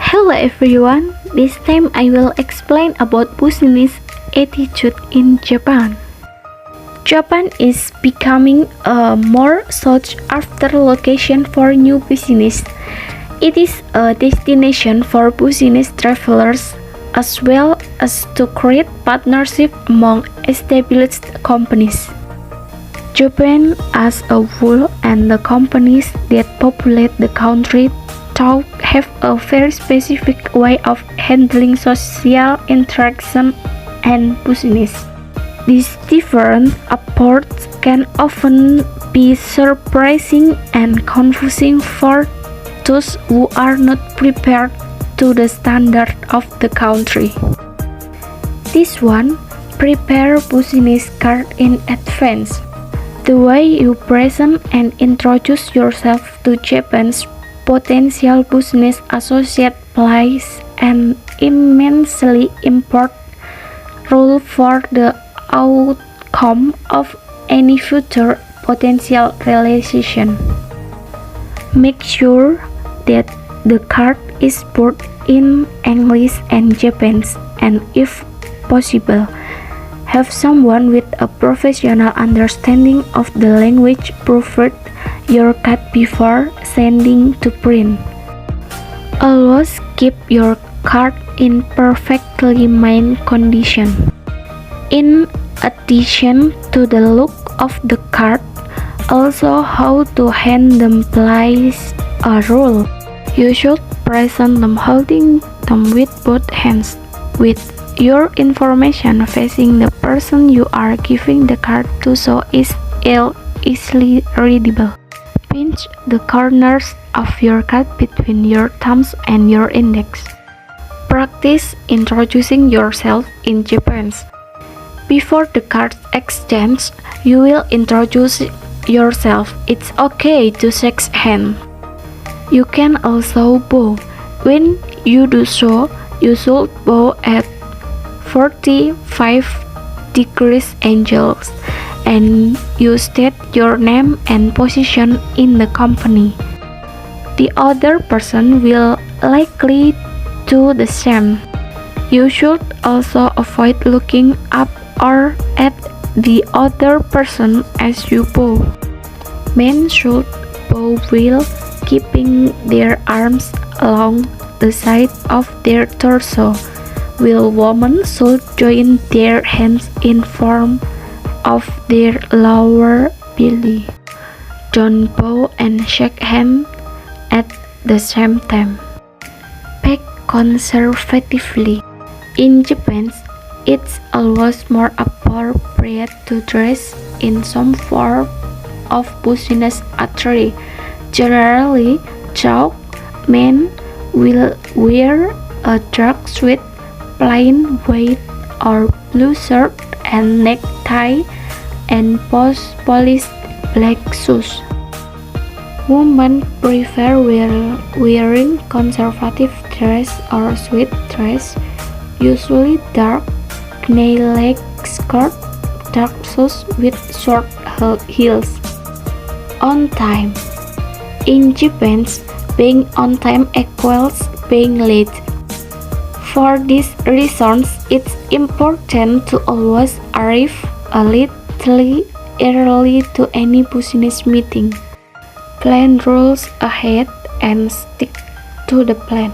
Hello everyone, this time I will explain about business attitude in Japan. Japan is becoming a more sought after location for new business. It is a destination for business travelers as well as to create partnership among established companies. Japan as a whole and the companies that populate the country have a very specific way of handling social interaction and business. These different approaches can often be surprising and confusing for those who are not prepared to the standard of the country. This one, prepare business card in advance. The way you present and introduce yourself to Japan's potential business associate plays an immensely important role for the outcome of any future potential relation. Make sure that the card is both in English and Japanese, and if possible, have someone with a professional understanding of the language proofread your card before sending to print. Always keep your card in perfectly mint condition. In addition to the look of the card, also how to hand them plays a role. You should present them holding them with both hands, with your information facing the person you are giving the card to so it's easily readable. Pinch the corners of your card between your thumbs and your index. Practice introducing yourself in Japanese. Before the card exchange, you will introduce yourself. It's okay to shake hands. You can also bow. When you do so, you should bow at 45 degrees angles, and you state your name and position in the company. The other person will likely do the same. You should also avoid looking up or at the other person as you bow. Men should bow while keeping their arms along the side of their torso, while women should join their hands in form of their lower belly. Don't bow and shake hands at the same time. Pack conservatively. In Japan, it's always more appropriate to dress in some form of business attire. Generally, though, men will wear a dark suit, plain white or blue shirt and necktie, and polished black shoes. Women prefer wearing conservative dress or sweat dress, usually dark knee-length skirt, dark shoes with short heels. On time. In Japan, being on time equals being late. For these reasons, it's important to always arrive a little early to any business meeting. Plan rules ahead and stick to the plan.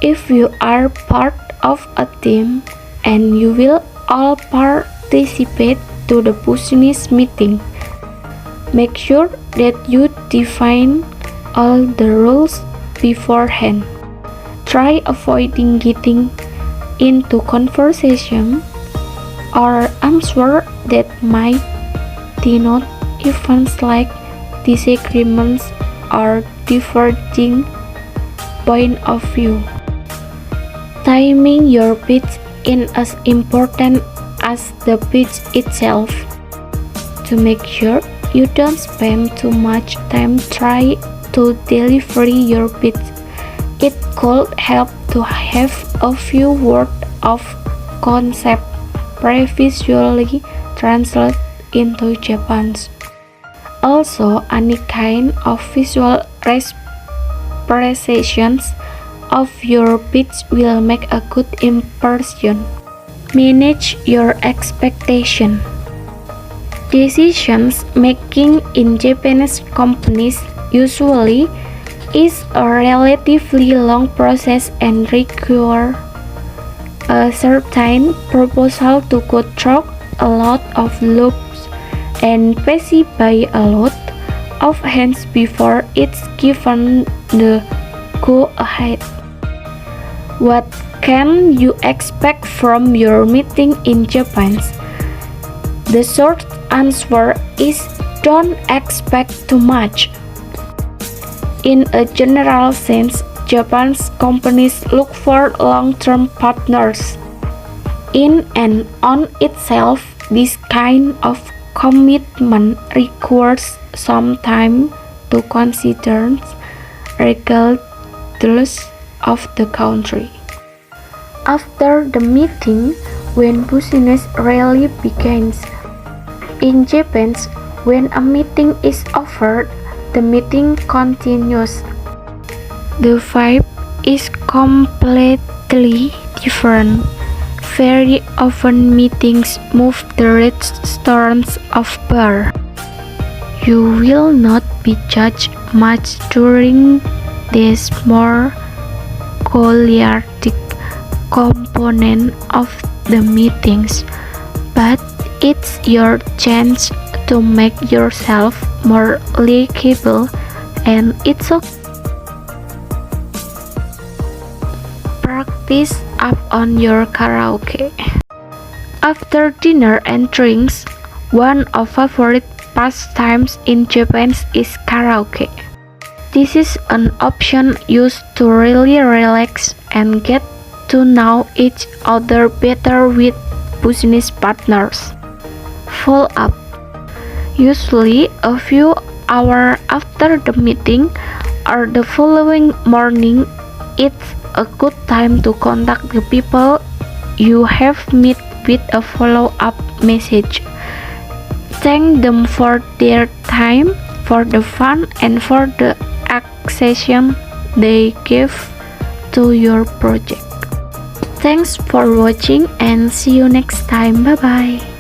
If you are part of a team and you will all participate to the business meeting, make sure that you define all the rules beforehand. Try avoiding getting into conversation or answer that might denote events like disagreements or diverging point of view. Timing your pitch is as important as the pitch itself. To make sure you don't spend too much time trying to deliver your pitch, it could help to have a few words of concept previously translated into Japanese. Also, any kind of visual representations of your pitch will make a good impression. Manage your expectation. Decisions making in Japanese companies usually is a relatively long process and require a certain proposal to go through a lot of loops and by a lot of hands before it's given the go ahead. What can you expect from your meeting in Japan? The short answer is don't expect too much. In a general sense, Japanese companies look for long-term partners. In and on itself, this kind of commitment requires some time to consider, regardless of the country. After the meeting, when business really begins. In Japan, when a meeting is over, the meeting continues. The vibe is completely different. Very often meetings move the restaurants of bar. You will not be judged much during this more galactic component of the meetings, but it's your chance to make yourself more likable, and it's okay. Practice up on your karaoke. After dinner and drinks, one of favorite pastimes in Japan is karaoke. This is an option used to really relax and get to know each other better with business partners. Follow up. Usually a few hours after the meeting or the following morning, it's a good time to contact the people you have met with a follow-up message. Thank them for their time, for the fun, and for the accession they give to your project. Thanks for watching and see you next time. Bye bye.